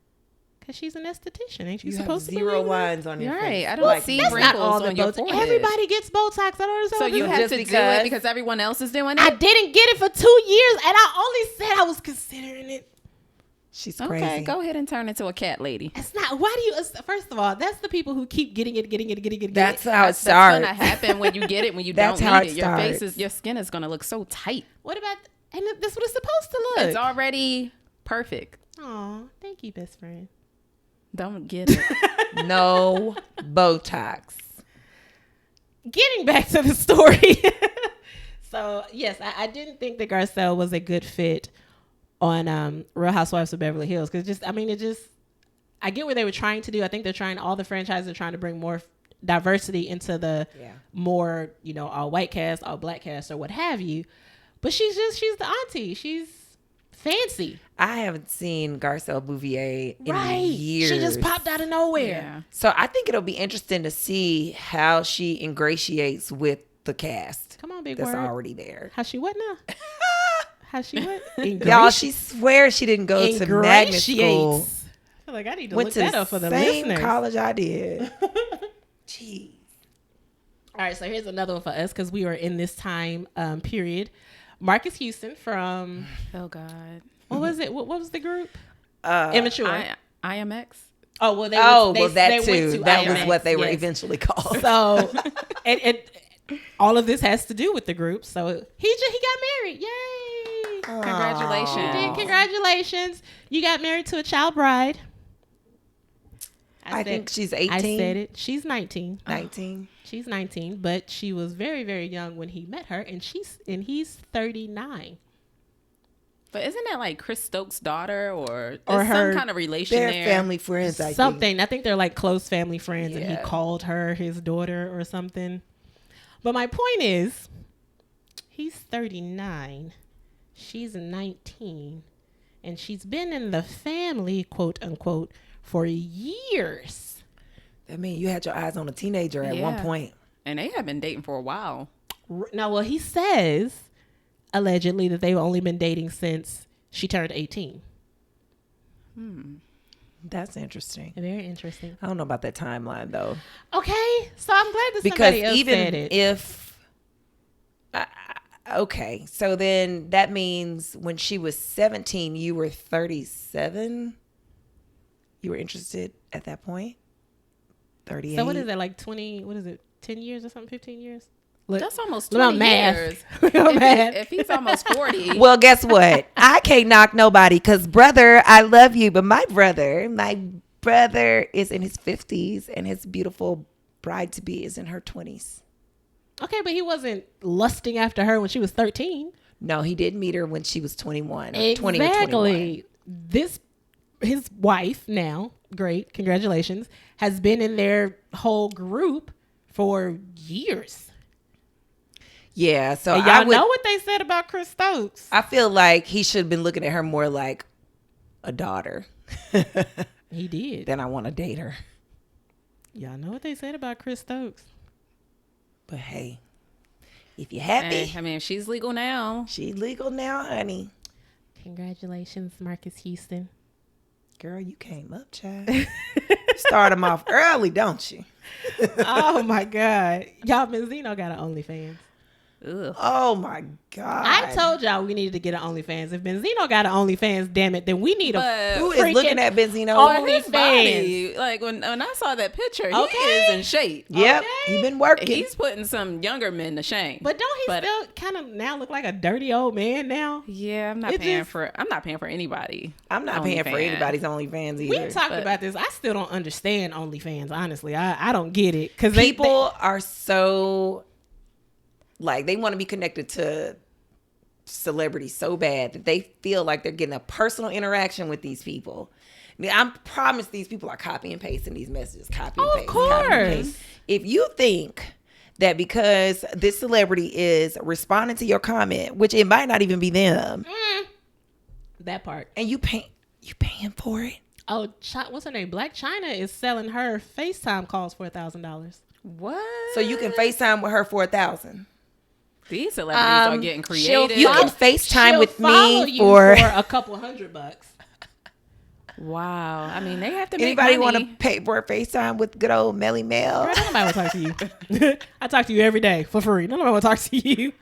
[SPEAKER 1] Because she's an esthetician. Ain't you
[SPEAKER 3] You
[SPEAKER 1] supposed
[SPEAKER 3] have
[SPEAKER 1] to
[SPEAKER 3] zero
[SPEAKER 1] believe
[SPEAKER 3] lines on your
[SPEAKER 2] You're
[SPEAKER 3] face.
[SPEAKER 2] right. I don't see
[SPEAKER 1] that's not
[SPEAKER 2] wrinkles
[SPEAKER 1] all the
[SPEAKER 2] on your
[SPEAKER 1] Botox.
[SPEAKER 2] forehead.
[SPEAKER 1] Everybody gets Botox. I don't understand.
[SPEAKER 2] So
[SPEAKER 1] what
[SPEAKER 2] you
[SPEAKER 1] this
[SPEAKER 2] have
[SPEAKER 1] is.
[SPEAKER 2] to do it because everyone else is doing it?
[SPEAKER 1] I didn't get it for 2 years, and I only said I was considering it.
[SPEAKER 3] She's crazy.
[SPEAKER 2] Okay, go ahead and turn into a cat lady.
[SPEAKER 1] It's not. Why do you? First of all, that's the people who keep getting it.
[SPEAKER 3] That's how it starts.
[SPEAKER 2] That's gonna happen when you get it. When you
[SPEAKER 3] That's
[SPEAKER 2] don't
[SPEAKER 3] how
[SPEAKER 2] need
[SPEAKER 3] it
[SPEAKER 2] it,
[SPEAKER 3] starts.
[SPEAKER 2] your skin is gonna look so tight.
[SPEAKER 1] What about? And that's what it's supposed to look.
[SPEAKER 2] It's already perfect.
[SPEAKER 1] Aw, thank you, best friend.
[SPEAKER 2] Don't get it.
[SPEAKER 3] No Botox.
[SPEAKER 1] Getting back to the story. So yes, I didn't think that Garcelle was a good fit on Real Housewives of Beverly Hills because I get what they were trying to do. I think all the franchises are trying to bring more diversity into the more all white cast, all black cast, or what have you. But she's the auntie. She's fancy.
[SPEAKER 3] I haven't seen Garcelle Beauvais in years.
[SPEAKER 1] She just popped out of nowhere.
[SPEAKER 2] Yeah.
[SPEAKER 3] So I think it'll be interesting to see how she ingratiates with the cast.
[SPEAKER 1] Come on, big
[SPEAKER 3] that's
[SPEAKER 1] word.
[SPEAKER 3] already there.
[SPEAKER 1] How she what now? How she what?
[SPEAKER 3] Y'all, she swears she didn't go to magnet school.
[SPEAKER 1] I feel like I need to
[SPEAKER 3] Went
[SPEAKER 1] look
[SPEAKER 3] to
[SPEAKER 1] that
[SPEAKER 3] the
[SPEAKER 1] up for the
[SPEAKER 3] same
[SPEAKER 1] listeners.
[SPEAKER 3] college I did. Jeez.
[SPEAKER 1] All right, so here's another one for us because we were in this time period. Marques Houston from
[SPEAKER 2] Oh God.
[SPEAKER 1] what was it? What was the group? Immature.
[SPEAKER 2] IMX.
[SPEAKER 1] Oh well,
[SPEAKER 3] that too.
[SPEAKER 1] went to
[SPEAKER 3] That was
[SPEAKER 1] IMX,
[SPEAKER 3] what they were
[SPEAKER 1] yes.
[SPEAKER 3] eventually called.
[SPEAKER 1] So, and all of this has to do with the group. So he got married. Yay!
[SPEAKER 2] Congratulations.
[SPEAKER 1] You did. Congratulations. You got married to a child bride.
[SPEAKER 3] I think she's 18.
[SPEAKER 1] I said it. She's 19.
[SPEAKER 3] 19.
[SPEAKER 1] She's 19, but she was very, very young when he met her, and he's 39.
[SPEAKER 2] But isn't that like Chris Stokes' daughter or
[SPEAKER 1] Or her-
[SPEAKER 2] some kind of relation
[SPEAKER 3] They're
[SPEAKER 2] there?
[SPEAKER 3] family friends, I think.
[SPEAKER 1] Something. I think they're like close family friends, and he
[SPEAKER 3] Yeah.
[SPEAKER 1] called her his daughter or something. But my point is, he's 39, she's 19, and she's been in the family, quote unquote, for years.
[SPEAKER 3] I mean, you had your eyes on a teenager at one
[SPEAKER 2] Yeah.
[SPEAKER 3] point.
[SPEAKER 2] And they have been dating for a while.
[SPEAKER 1] Now, well, he says allegedly that they've only been dating since she turned 18.
[SPEAKER 3] That's interesting.
[SPEAKER 1] Very interesting.
[SPEAKER 3] I don't know about that timeline though,
[SPEAKER 1] Okay, so I'm glad that
[SPEAKER 3] because
[SPEAKER 1] somebody else
[SPEAKER 3] even
[SPEAKER 1] said it.
[SPEAKER 3] if okay, so then that means when she was 17, you were 37. You were interested at that point. 38.
[SPEAKER 1] So what is that, like 20? What is it? 10 years or something? 15 years? Look,
[SPEAKER 2] That's almost
[SPEAKER 1] look at
[SPEAKER 2] 20
[SPEAKER 1] math.
[SPEAKER 2] years.
[SPEAKER 1] Look at math.
[SPEAKER 2] If he's almost 40.
[SPEAKER 3] Well, guess what? I can't knock nobody because, brother, I love you. But my brother is in his 50s and his beautiful bride-to-be is in her 20s.
[SPEAKER 1] Okay, but he wasn't lusting after her when she was 13.
[SPEAKER 3] No, he did meet her when she was 21. 20 or 21.
[SPEAKER 1] Exactly. His wife now, great, congratulations, has been in their whole group for years.
[SPEAKER 3] Yeah, so
[SPEAKER 1] And y'all know what they said about Chris Stokes.
[SPEAKER 3] I feel like he should have been looking at her more like a daughter
[SPEAKER 1] He did.
[SPEAKER 3] than I want to date her.
[SPEAKER 1] Y'all know what they said about Chris Stokes.
[SPEAKER 3] But hey, if you're happy,
[SPEAKER 2] I mean, if she's legal now.
[SPEAKER 3] she's legal now, honey.
[SPEAKER 1] Congratulations, Marques Houston.
[SPEAKER 3] Girl, you came up, child. Start them off early, don't you?
[SPEAKER 1] Oh my God. Y'all, Benzino got an OnlyFans.
[SPEAKER 2] Ugh.
[SPEAKER 3] Oh my God.
[SPEAKER 1] I told y'all we needed to get an OnlyFans. If Benzino got an OnlyFans, damn it, then we need
[SPEAKER 2] But
[SPEAKER 3] Who is looking at Benzino?
[SPEAKER 1] Oh,
[SPEAKER 2] His
[SPEAKER 1] OnlyFans.
[SPEAKER 2] body, like when I saw that picture, he
[SPEAKER 1] Okay.
[SPEAKER 2] is in shape.
[SPEAKER 3] Yep,
[SPEAKER 1] Okay.
[SPEAKER 3] he been working.
[SPEAKER 2] He's putting some younger men to shame.
[SPEAKER 1] But don't he still kind of now look like a dirty old man now?
[SPEAKER 2] Yeah, I'm not
[SPEAKER 1] It
[SPEAKER 2] paying
[SPEAKER 1] just-
[SPEAKER 2] for. I'm not paying for anybody.
[SPEAKER 3] I'm not paying for
[SPEAKER 2] OnlyFans.
[SPEAKER 3] anybody's OnlyFans either.
[SPEAKER 1] We talked
[SPEAKER 2] but-
[SPEAKER 1] about this. I still don't understand OnlyFans, honestly. I don't get it. Because
[SPEAKER 3] People are so, like, they want to be connected to celebrities so bad that they feel like they're getting a personal interaction with these people. I mean, I promise these people are copy and pasting these messages. Copy and
[SPEAKER 1] Of
[SPEAKER 3] paste. Copy and
[SPEAKER 1] course.
[SPEAKER 3] paste. If you think that because this celebrity is responding to your comment, which it might not even be them,
[SPEAKER 1] that part.
[SPEAKER 3] and you paying for it.
[SPEAKER 1] Oh, what's her name? Black China is selling her FaceTime calls for $1,000.
[SPEAKER 2] What?
[SPEAKER 3] So you can FaceTime with her for $1,000.
[SPEAKER 2] These celebrities are getting creative.
[SPEAKER 3] You can FaceTime with
[SPEAKER 1] follow
[SPEAKER 3] me
[SPEAKER 1] you
[SPEAKER 3] for
[SPEAKER 1] a couple $100.
[SPEAKER 2] Wow. I mean, they have to make
[SPEAKER 3] anybody
[SPEAKER 2] money.
[SPEAKER 3] want to pay for a FaceTime with good old Melly Mel.
[SPEAKER 1] Girl, nobody want to talk to you. I talk to you every day for free. Nobody want to talk to you.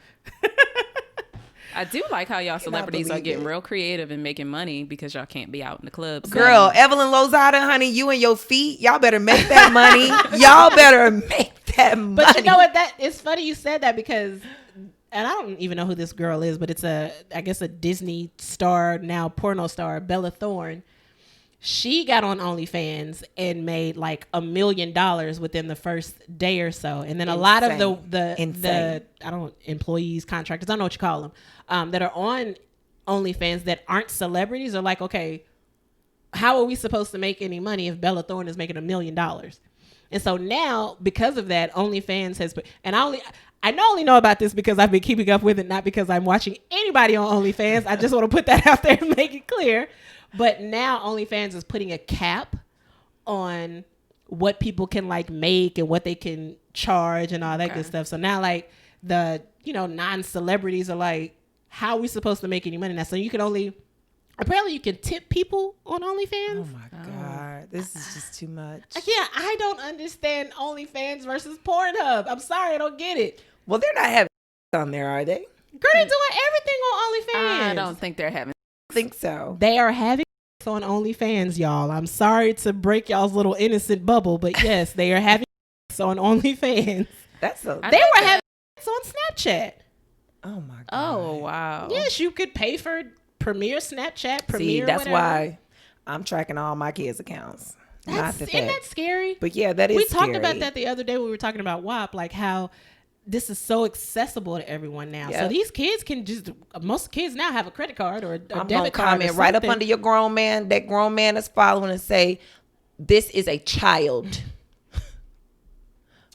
[SPEAKER 2] I do like how y'all celebrities are
[SPEAKER 3] believe
[SPEAKER 2] getting
[SPEAKER 3] it.
[SPEAKER 2] real creative and making money because y'all can't be out in the clubs.
[SPEAKER 3] Girl, Evelyn Lozada, honey, you and your feet, y'all better make that money. Y'all better make that money.
[SPEAKER 1] But you know what? It's funny you said that because, and I don't even know who this girl is, but it's I guess a Disney star, now porno star, Bella Thorne. She got on OnlyFans and made like $1 million within the first day or so. And then a lot of the employees, contractors, I don't know what you call them, that are on OnlyFans that aren't celebrities are like, okay, how are we supposed to make any money if Bella Thorne is making $1 million? And so now, because of that, OnlyFans has, and I only know about this because I've been keeping up with it, not because I'm watching anybody on OnlyFans. I just want to put that out there and make it clear. But now OnlyFans is putting a cap on what people can like make and what they can charge and all that good stuff. So now like the, non-celebrities are like, how are we supposed to make any money now? So you can apparently you can tip people on OnlyFans.
[SPEAKER 3] Oh my God, this is just too much.
[SPEAKER 1] I don't understand OnlyFans versus Pornhub. I'm sorry, I don't get it.
[SPEAKER 3] Well, they're not having on there, are they?
[SPEAKER 1] Girl, they're doing everything on OnlyFans.
[SPEAKER 2] I don't think they're having.
[SPEAKER 3] I think so.
[SPEAKER 1] They are having on OnlyFans, y'all. I'm sorry to break y'all's little innocent bubble, but yes, they are having on OnlyFans.
[SPEAKER 3] That's a.
[SPEAKER 1] They were having on Snapchat.
[SPEAKER 3] Oh my god.
[SPEAKER 2] Oh wow.
[SPEAKER 1] Yes, you could pay for Premiere Snapchat, Premiere.
[SPEAKER 3] See, that's
[SPEAKER 1] whatever.
[SPEAKER 3] why I'm tracking all my kids' accounts.
[SPEAKER 1] Isn't that scary?
[SPEAKER 3] But yeah, that is.
[SPEAKER 1] We talked
[SPEAKER 3] scary.
[SPEAKER 1] about that the other day when we were talking about WAP, like how this is so accessible to everyone now. So these kids can just, most kids now have a credit card or a debit card.
[SPEAKER 3] Comment right up under your grown man. That grown man is following and say, "This is a child."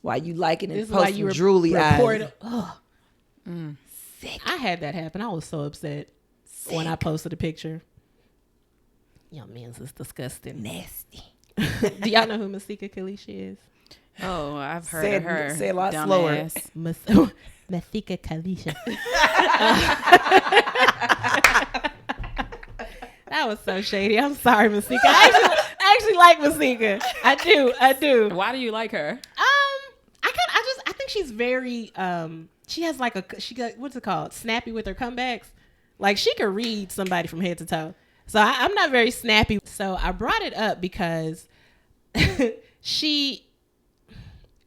[SPEAKER 3] Why you liking and posting drooly eyes? Sick.
[SPEAKER 1] I had that happen. I was so upset when I posted a picture. Your man's is disgusting.
[SPEAKER 3] Nasty.
[SPEAKER 1] Do y'all know who Masika Kalisha is?
[SPEAKER 2] Oh, I've heard of her.
[SPEAKER 3] Say a lot
[SPEAKER 2] Dumbass.
[SPEAKER 3] slower.
[SPEAKER 1] Masika Kalisha. That was so shady. I'm sorry, Masika. I actually like Masika. I do.
[SPEAKER 2] Why do you like her?
[SPEAKER 1] I think she's very she has like what's it called? Snappy with her comebacks. Like she could read somebody from head to toe. So I'm not very snappy. So I brought it up because she's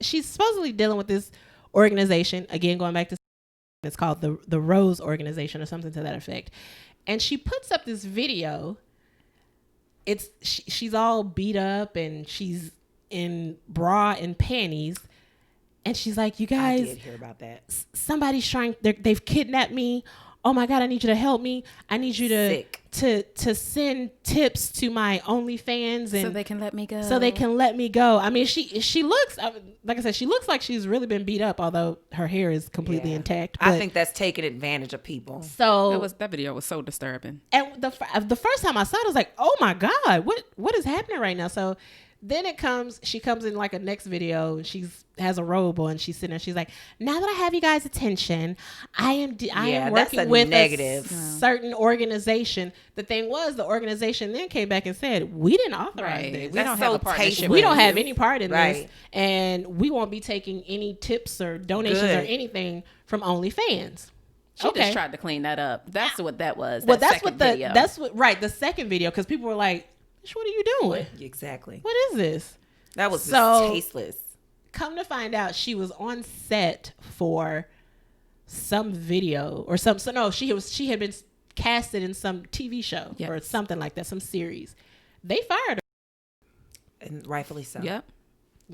[SPEAKER 1] supposedly dealing with this organization. Again, going back to it's called the Rose Organization or something to that effect. And she puts up this video. She's all beat up and she's in bra and panties. And she's like, you guys,
[SPEAKER 3] I did hear about that.
[SPEAKER 1] Somebody's they've kidnapped me. Oh my God, I need you to help me. I need you to send tips to my OnlyFans and
[SPEAKER 2] so they can let me
[SPEAKER 1] go. I mean, she looks, like I said, she looks like she's really been beat up, although her hair is completely intact.
[SPEAKER 3] I think that's taking advantage of people.
[SPEAKER 1] So
[SPEAKER 2] that video was so disturbing.
[SPEAKER 1] And the first time I saw it, I was like, oh my God, what is happening right now? So then she comes in like a next video and she has a robe on. She's sitting there. She's like, now that I have you guys' attention, I am working with a certain organization. The thing was, the organization then came back and said, we didn't authorize this.
[SPEAKER 2] We don't have a partnership.
[SPEAKER 1] We don't have any part in this. And we won't be taking any tips or donations or anything from OnlyFans.
[SPEAKER 2] She just tried to clean that up. That's what that was.
[SPEAKER 1] Well, the second video, because people were like, what are you doing?
[SPEAKER 3] Exactly.
[SPEAKER 1] What is this?
[SPEAKER 3] That was so tasteless.
[SPEAKER 1] Come to find out, she was on set for some video or some. So no, she had been casted in some TV show or something like that, some series. They fired her,
[SPEAKER 3] and rightfully so.
[SPEAKER 2] Yep.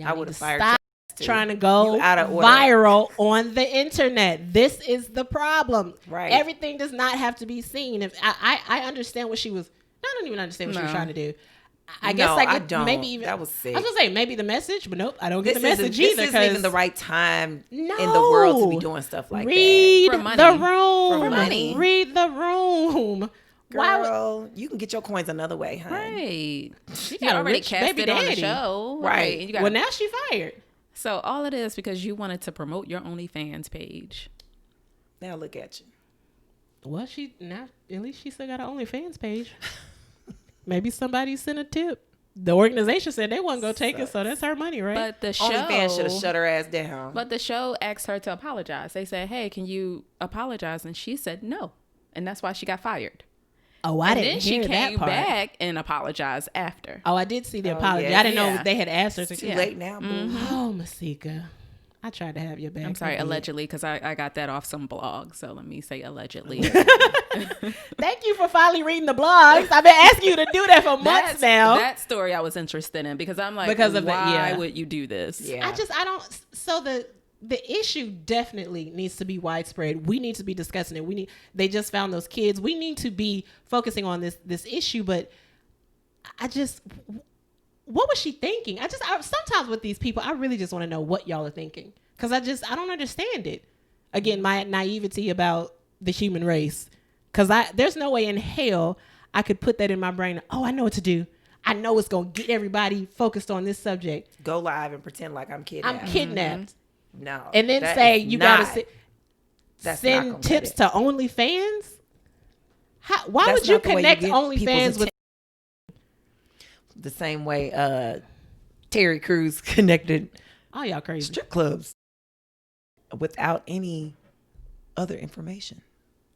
[SPEAKER 3] I would have fired.
[SPEAKER 1] Stop trying to go viral on the internet. This is the problem. Right. Everything does not have to be seen. If I understand what she was. I don't even understand what she was trying to do. I guess I don't. Maybe even
[SPEAKER 3] that was sick.
[SPEAKER 1] I was gonna say maybe the message, but nope, I don't get the message either.
[SPEAKER 3] This isn't even the right time in the world to be doing stuff like that.
[SPEAKER 1] Read the room.
[SPEAKER 3] For money.
[SPEAKER 1] Read the room.
[SPEAKER 3] Girl, you can get your coins another way, huh?
[SPEAKER 2] Right. She got already casted on the show.
[SPEAKER 3] Right.
[SPEAKER 1] Well, now she fired.
[SPEAKER 2] So all it is because you wanted to promote your OnlyFans page.
[SPEAKER 3] Now look at you.
[SPEAKER 1] Well, at least she still got an OnlyFans page. Maybe somebody sent a tip. The organization said they wasn't going to take it, so that's her money, right?
[SPEAKER 2] But the show...
[SPEAKER 3] OnlyFans should have shut her ass down.
[SPEAKER 2] But the show asked her to apologize. They said, hey, can you apologize? And she said no. And that's why she got fired.
[SPEAKER 1] Oh, I didn't hear that part.
[SPEAKER 2] And then she came back and apologized after.
[SPEAKER 1] Oh, I did see the apology. Yeah, I didn't know they had asked her to...
[SPEAKER 3] It's too late now, boo.
[SPEAKER 1] Mm-hmm. Oh, Masika. I tried to have your back.
[SPEAKER 2] I'm sorry, allegedly, because I got that off some blog. So let me say allegedly.
[SPEAKER 1] Thank you for finally reading the blogs. I've been asking you to do that for months now.
[SPEAKER 2] That story I was interested in because I'm like, why would you do this?
[SPEAKER 1] Yeah. I don't. So the issue definitely needs to be widespread. We need to be discussing it. They just found those kids. We need to be focusing on this issue. But what was she thinking? Sometimes with these people, I really just want to know what y'all are thinking. Because I don't understand it. Again, my naivety about the human race. Because there's no way in hell I could put that in my brain. Oh, I know what to do. I know it's going to get everybody focused on this subject.
[SPEAKER 3] Go live and pretend like I'm kidnapped. Mm-hmm. No.
[SPEAKER 1] And then say you got to send tips to OnlyFans? Why would you connect OnlyFans with...
[SPEAKER 3] The same way Terry Crews connected
[SPEAKER 1] y'all crazy
[SPEAKER 3] strip clubs without any other information.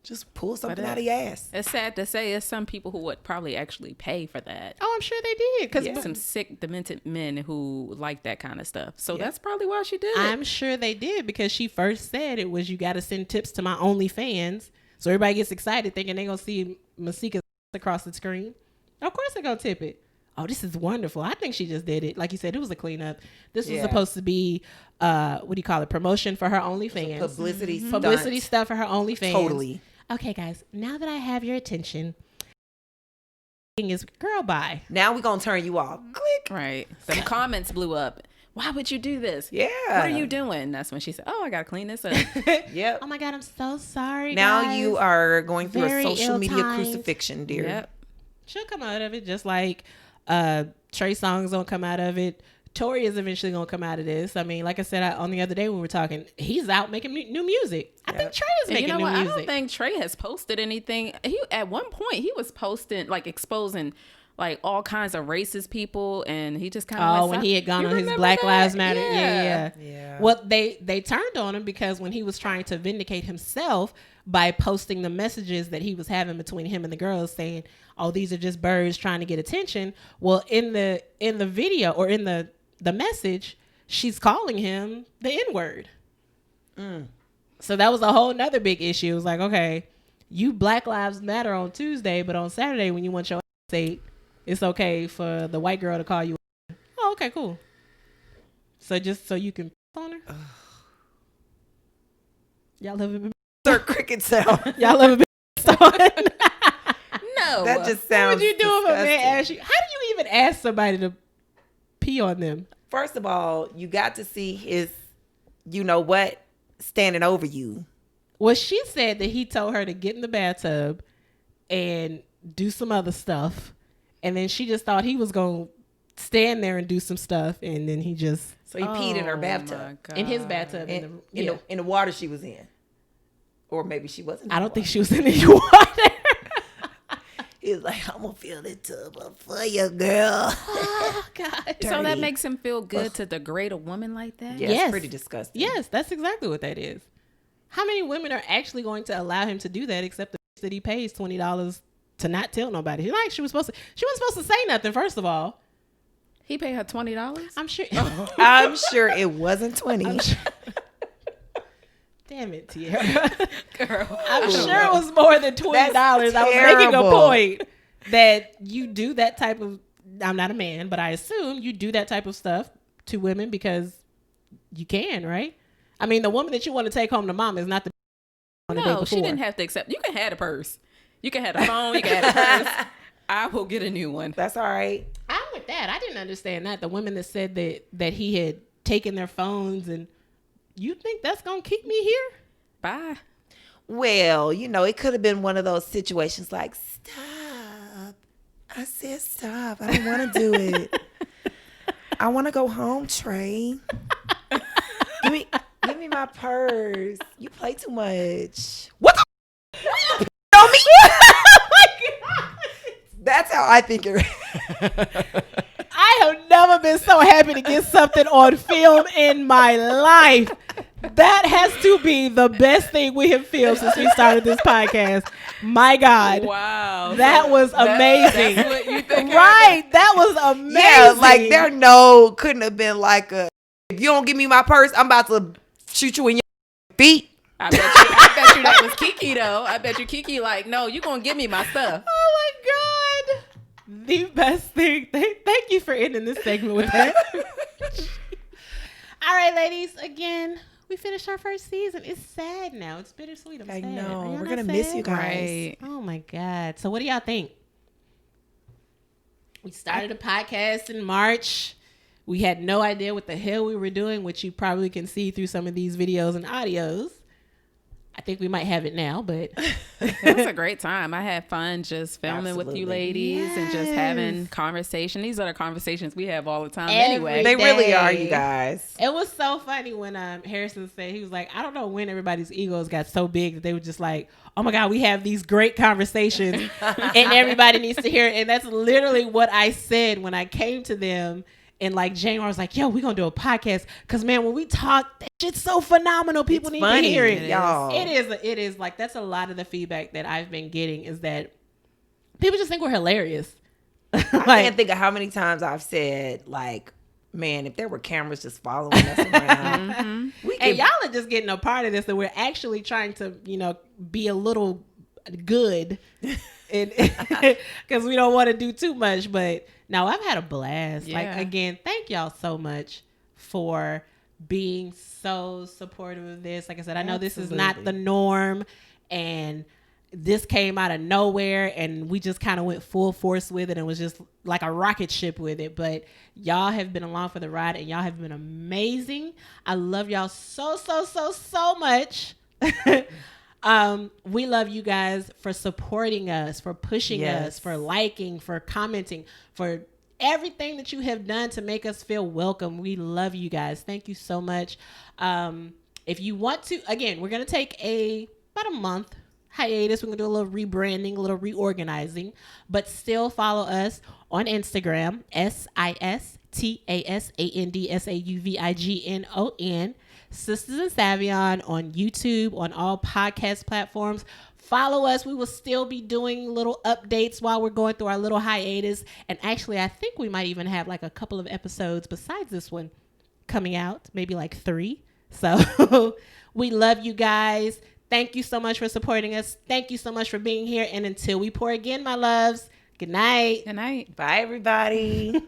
[SPEAKER 3] Just pull something
[SPEAKER 2] But
[SPEAKER 3] out of your ass.
[SPEAKER 2] It's sad to say, it's some people who would probably actually pay for that.
[SPEAKER 1] Oh, I'm sure they did. Because
[SPEAKER 2] Some sick, demented men who like that kind of stuff. So that's probably why she did it.
[SPEAKER 1] I'm sure they did, because she first said it was, you got to send tips to my OnlyFans. So everybody gets excited thinking they're going to see Masika across the screen. Of course they're going to tip it. Oh, this is wonderful. I think she just did it. Like you said, it was a cleanup. This was supposed to be, what do you call it? Promotion for her OnlyFans.
[SPEAKER 3] Publicity stunt.
[SPEAKER 1] Publicity stuff for her OnlyFans.
[SPEAKER 3] Totally.
[SPEAKER 1] Okay, guys, now that I have your attention, is girl bye.
[SPEAKER 3] Now we're going to turn you off. Click.
[SPEAKER 2] Right. Some comments blew up. Why would you do this?
[SPEAKER 3] Yeah.
[SPEAKER 2] What are you doing? That's when she said, oh, I got to clean this up.
[SPEAKER 3] Yep.
[SPEAKER 1] Oh my God, I'm so sorry.
[SPEAKER 3] Now
[SPEAKER 1] guys.
[SPEAKER 3] you are going through
[SPEAKER 1] Very
[SPEAKER 3] a social media
[SPEAKER 1] ill-timed.
[SPEAKER 3] crucifixion, dear.
[SPEAKER 2] Yep.
[SPEAKER 1] She'll come out of it, just like Trey Songz gonna come out of it. Tory is eventually gonna come out of this. I mean, like I said on the other day when we were talking, he's out making new music. I think Trey is
[SPEAKER 2] And
[SPEAKER 1] making
[SPEAKER 2] you know
[SPEAKER 1] new
[SPEAKER 2] what?
[SPEAKER 1] music.
[SPEAKER 2] I don't think Trey has posted anything. He at one point he was posting, like, exposing like all kinds of racist people, and he just kind of
[SPEAKER 1] when he had gone on his Black Lives Matter. Yeah. Well, they turned on him because when he was trying to vindicate himself by posting the messages that he was having between him and the girls, saying, "Oh, these are just birds trying to get attention." Well, in the video, or in the message, she's calling him the N-word. So that was a whole nother big issue. It was like, okay, you Black Lives Matter on Tuesday, but on Saturday when you want your ass ate, it's okay for the white girl to call you. Oh, okay, cool. So just so you can on her. Y'all have a bit.
[SPEAKER 3] Third cricket sound.
[SPEAKER 1] Y'all have a bit.
[SPEAKER 2] No.
[SPEAKER 3] That just
[SPEAKER 1] What
[SPEAKER 3] sounds
[SPEAKER 1] would you do if a man
[SPEAKER 3] disgusting.
[SPEAKER 1] asked you? How do you even ask somebody to pee on them?
[SPEAKER 3] First of all, you got to see his, you know what, standing over you.
[SPEAKER 1] Well, she said that he told her to get in the bathtub and do some other stuff. And then she just thought he was going to stand there and do some stuff. And then he just...
[SPEAKER 3] So he peed in her bathtub.
[SPEAKER 1] In his bathtub.
[SPEAKER 3] In the water she was in. Or maybe she wasn't.
[SPEAKER 1] I don't think she was in the water.
[SPEAKER 3] He was like, I'm going to fill the tub up for you, girl.
[SPEAKER 1] Oh, God.
[SPEAKER 2] So that makes him feel good to degrade a woman like that?
[SPEAKER 3] Yeah,
[SPEAKER 1] Yes.
[SPEAKER 3] it's pretty disgusting.
[SPEAKER 1] Yes, that's exactly what that is. How many women are actually going to allow him to do that except the that he pays $20 to not tell nobody? She wasn't supposed to say nothing, first of all.
[SPEAKER 2] He paid her $20?
[SPEAKER 1] I'm sure.
[SPEAKER 3] I'm sure it wasn't 20.
[SPEAKER 1] Damn it, Tierra.
[SPEAKER 2] Girl.
[SPEAKER 1] I'm sure it was more than $20. I was making a
[SPEAKER 3] terrible.
[SPEAKER 1] point that you do that type of... I'm not a man, but I assume you do that type of stuff to women because you can, right? I mean, the woman that you want to take home to mom is not the on the day
[SPEAKER 2] No,
[SPEAKER 1] before.
[SPEAKER 2] she didn't have to accept. You can have a purse. You can have a phone. You can have a purse. I will get a new one.
[SPEAKER 3] That's all right.
[SPEAKER 1] I'm with that. I didn't understand that. The women that said that he had taken their phones, and you think that's going to keep me here?
[SPEAKER 2] Bye.
[SPEAKER 3] Well, you know, it could have been one of those situations like, stop. I said stop. I don't want to do it. I want to go home, Trey. Give me my purse. You play too much. What the on me? That's how I think it.
[SPEAKER 1] I have never been so happy to get something on film in my life. That has to be the best thing we have filmed since we started this podcast. My God.
[SPEAKER 2] Wow.
[SPEAKER 1] That was amazing.
[SPEAKER 2] That's what you think.
[SPEAKER 1] Right. That was amazing.
[SPEAKER 3] Yeah, like couldn't have been like a, if you don't give me my purse, I'm about to shoot you in your feet.
[SPEAKER 2] I bet you that was Kiki though. I bet you Kiki like, no, you gonna give me my stuff.
[SPEAKER 1] Oh my God. The best thing. Thank you for ending this segment with that. All right, ladies. Again, we finished our first season. It's sad now. It's bittersweet. I'm
[SPEAKER 3] I
[SPEAKER 1] sad.
[SPEAKER 3] know.
[SPEAKER 1] Are y'all
[SPEAKER 3] We're
[SPEAKER 1] not
[SPEAKER 3] gonna miss
[SPEAKER 1] sad?
[SPEAKER 3] you guys.
[SPEAKER 2] Right.
[SPEAKER 1] Oh my God. So what do y'all think? We started a podcast in March. We had no idea what the hell we were doing, which you probably can see through some of these videos and audios. I think we might have it now, but
[SPEAKER 2] It was a great time. I had fun just filming with you
[SPEAKER 3] Absolutely.
[SPEAKER 2] ladies and just
[SPEAKER 1] Yes.
[SPEAKER 2] having conversation. These are the conversations we have all the time
[SPEAKER 1] Every
[SPEAKER 2] anyway.
[SPEAKER 3] They really are,
[SPEAKER 1] day.
[SPEAKER 3] you guys.
[SPEAKER 1] it was so funny when Harrison said, he was like, I don't know when everybody's egos got so big that they were just like, oh my God, we have these great conversations and everybody needs to hear it. And that's literally what I said when I came to them in like January. I was like, yo, we're going to do a podcast. Because, man, when we talk, that shit's so phenomenal. People need to hear it.
[SPEAKER 3] y'all.
[SPEAKER 1] It is. Like, that's a lot of the feedback that I've been getting is that people just think we're hilarious.
[SPEAKER 3] I can't think of how many times I've said, like, man, if there were cameras just following us around.
[SPEAKER 1] And y'all are just getting a part of this, that we're actually trying to, be a little good. Because we don't want to do too much. But no, I've had a blast.
[SPEAKER 2] Yeah.
[SPEAKER 1] Like, again, thank y'all so much for being so supportive of this. Like I said, I know this is not the norm, and this came out of nowhere, and we just kind of went full force with it and was just like a rocket ship with it. But y'all have been along for the ride, and y'all have been amazing. I love y'all so much. We love you guys for supporting us, for pushing us, for liking, for commenting, for everything that you have done to make us feel welcome. We love you guys. Thank you so much. If you want to, again, we're going to take about a month hiatus. We're going to do a little rebranding, a little reorganizing, but still follow us on Instagram, SistaSauvignon, Sistas Sauvignon, on YouTube, on all podcast platforms. Follow us. We will still be doing little updates while we're going through our little hiatus. And actually, I think we might even have like a couple of episodes besides this one coming out, maybe like 3. So we love you guys. Thank you so much for supporting us. Thank you so much for being here. And until we pour again, my loves, good night.
[SPEAKER 2] Good night.
[SPEAKER 3] Bye, everybody.